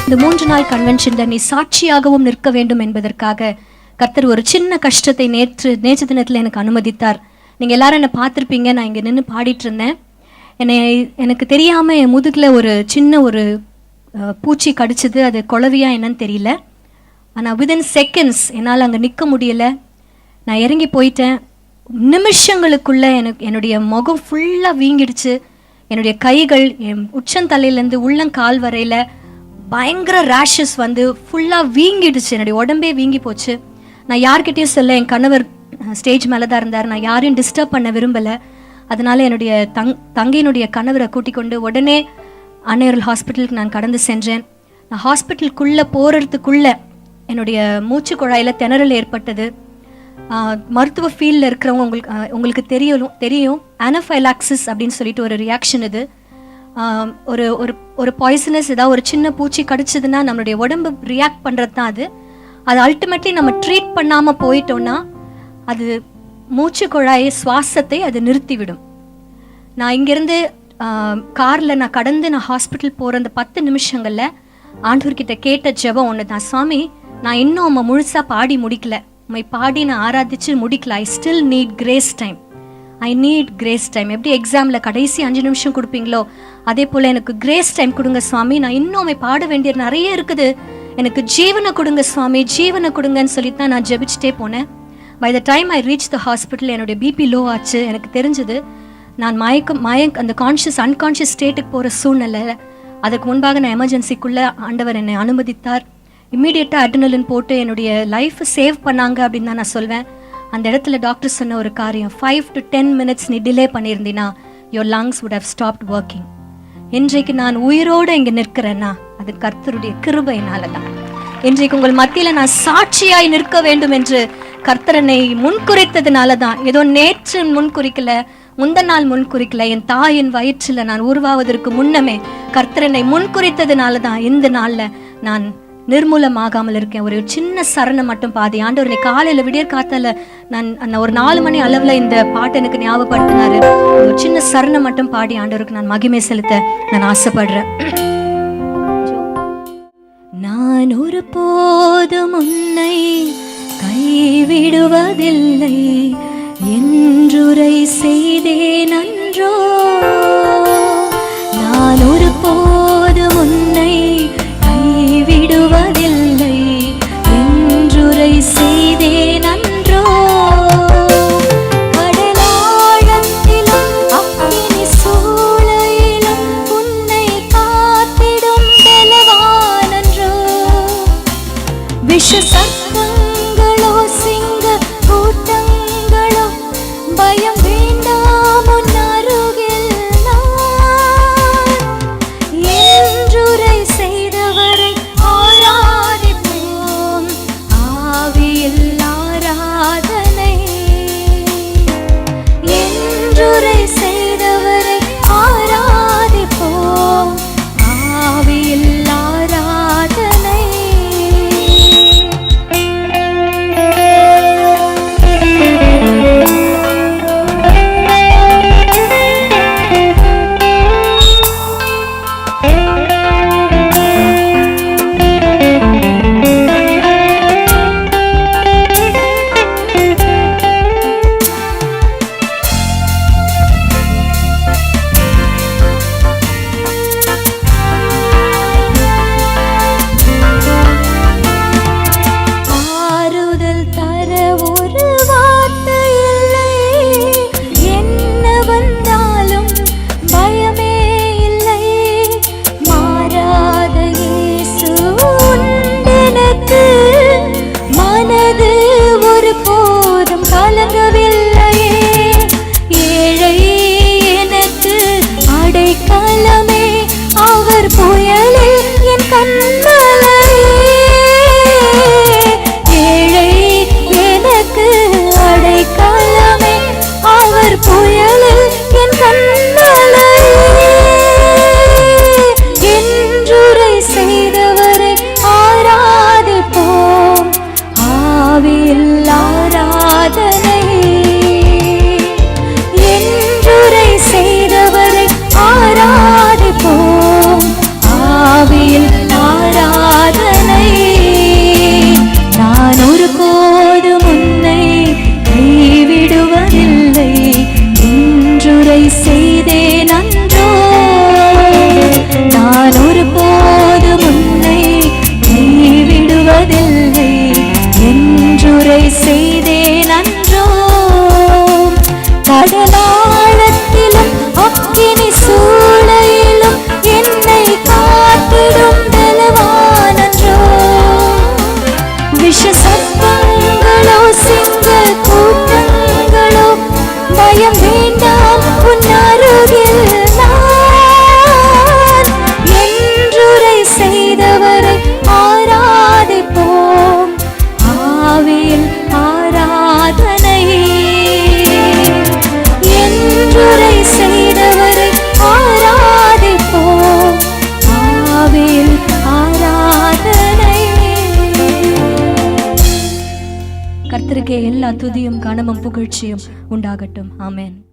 இந்த 3 நாள் கன்வென்ஷன்ல நீ சாட்சியாகவும் நிற்க வேண்டும் என்பதற்காக கர்த்தர் ஒரு சின்ன கஷ்டத்தை நேற்று தினத்தில் எனக்கு அனுமதித்தார். நீங்கள் எல்லாரும் என்னை பார்த்துருப்பீங்க. நான் இங்கே நின்று பாடிட்டு இருந்தேன். எனக்கு தெரியாமல் என் முதுகில் ஒரு சின்ன ஒரு பூச்சி கடிச்சது. அது குளவியா என்னன்னு தெரியல. ஆனால் வித்தின் செகண்ட்ஸ் என்னால் அங்கே நிற்க முடியலை. நான் இறங்கி போயிட்டேன். நிமிஷங்களுக்குள்ளே என்னுடைய முகம் ஃபுல்லாக வீங்கிடுச்சு. என்னுடைய கைகள் என் உச்சந்தலையிலேருந்து உள்ளங்கால் வரையில் பயங்கர ரேஷஸ் வந்து ஃபுல்லாக வீங்கிடுச்சு. என்னுடைய உடம்பே வீங்கி போச்சு. நான் யார்கிட்டையும் சொல்ல, என் கணவர் ஸ்டேஜ் மேலே தான் இருந்தார். நான் யாரையும் டிஸ்டர்ப் பண்ண விரும்பலை. அதனால் என்னுடைய தங்கையினுடைய கணவரை கூட்டிக் கொண்டு உடனே அன்னையர்கள் ஹாஸ்பிட்டலுக்கு நான் கடந்து சென்றேன். நான் ஹாஸ்பிட்டலுக்குள்ளே போகிறதுக்குள்ளே என்னுடைய மூச்சு குழாயில் திணறல் ஏற்பட்டது. மருத்துவ ஃபீல்டில் இருக்கிறவங்க உங்களுக்கு தெரியும் அனஃபைலாக்சிஸ் அப்படின்னு சொல்லிட்டு ஒரு ரியாக்ஷன். இது ஒரு ஒரு பாய்சனஸ், ஏதாவது ஒரு சின்ன பூச்சி கடிச்சதுன்னா நம்மளுடைய உடம்பு ரியாக்ட் பண்ணுறது தான் அது. அது அல்டிமேட்லி நம்ம ட்ரீட் பண்ணாமல் போயிட்டோன்னா அது மூச்சு குழாயை சுவாசத்தை அது நிறுத்திவிடும். நான் இங்கேருந்து காரில் நான் கடந்து நான் ஹாஸ்பிட்டல் போகிற அந்த 10 நிமிஷங்களில் ஆண்டவர்கிட்ட கேட்ட ஜெபம் ஒன்று தான். சாமி, நான் இன்னும் உம்மை முழுசாக பாடி முடிக்கல, உம்மை பாடி நான் ஆராதிச்சு முடிக்கல. I still NEET grace time. I need grace time. எப்படி எக்ஸாமில் கடைசி 5 நிமிஷம் கொடுப்பீங்களோ அதே போல் எனக்கு கிரேஸ் டைம் கொடுங்க சுவாமி. நான் இன்னும் உம்மை பாட வேண்டியது நிறைய இருக்குது. எனக்கு ஜீவனை கொடுங்க சுவாமி, ஜீவனை கொடுங்கன்னு சொல்லிட்டு தான் நான் ஜெபிச்சுட்டே போனேன். By the time I reach the hospital என்னுடைய பிபி லோ ஆச்சு. எனக்கு தெரிஞ்சது நான் அந்த அன்கான்ஷியஸ் ஸ்டேட்டுக்கு போகிற சூழ்நிலை. அதுக்கு முன்பாக நான் எமர்ஜென்சிக்குள்ளே ஆண்டவர் என்னை அனுமதித்தார். இம்மீடியட்டாக அட்ரினலின் போட்டு என்னுடைய லைஃப்பை சேவ் பண்ணாங்க அப்படின்னு தான் நான் சொல்வேன். அந்த இடத்துல டாக்டர் சொன்ன ஒரு காரியம், 5 to 10 minutes நீ டிலே பண்ணியிருந்தீன்னா your lungs would have stopped working. இன்றைக்கு நான் உயிரோடு இங்கே நிற்கிறேன்னா அது கர்த்தருடைய கிருபையினால தான். இன்றைக்கு உங்கள் மத்தியில் நான் சாட்சியாய் நிற்க வேண்டும் என்று கர்த்தரனை முன்குறித்ததுனால தான். ஏதோ நேற்று முன்குறிக்கல, முந்த நாள் முன்குறிக்கல, என் தாயின் வயிற்றில் நான் உருவாவதற்கு முன்னமே கர்த்தரனை முன்குறித்ததுனால தான் இந்த நாளில் நான் நிர்மூலமாகாமல் இருக்கேன். ஒரு சின்ன சரணம் மட்டும் பாதி. ஆண்டவர் இன்னைக்கு காலையில் விடியற் காத்தால நான் ஒரு 4 மணி அளவில் இந்த பாட்டு எனக்கு ஞாபகப்படுத்தினாரு. ஒரு சின்ன சரணம் மட்டும் பாடி ஆண்டவருக்கு நான் மகிமை செலுத்த நான் ஆசைப்படுறேன். நான் ஒரு போதும் உன்னை கைவிடுவதில்லை என்றுரை செய்தேன் அன்றோ. நான் ஒரு போதும் உன்னை கைவிடுவதில்லை என்றுரை செய்தேன் அன்றோ. கடலாழத்திலும் அக்கினி சூளையிலும் உன்னை காத்திடும் பலவானன்றோ. விஷ சர்ப்பங்களோ சிங்க கூட்டங்களோ பயம் வேண்டாம் உன் அருகில் நான். என்றுரை செய்தவரை ஆராதிப்போம், ஆவியில் ஆராதனை. என்றுரை செய்தவரை ஆராதிப்போம், ஆவியில் ஆராதனை. கர்த்தருக்கே எல்லா துதியும் கனமும் புகழ்ச்சியும் உண்டாகட்டும். ஆமென்.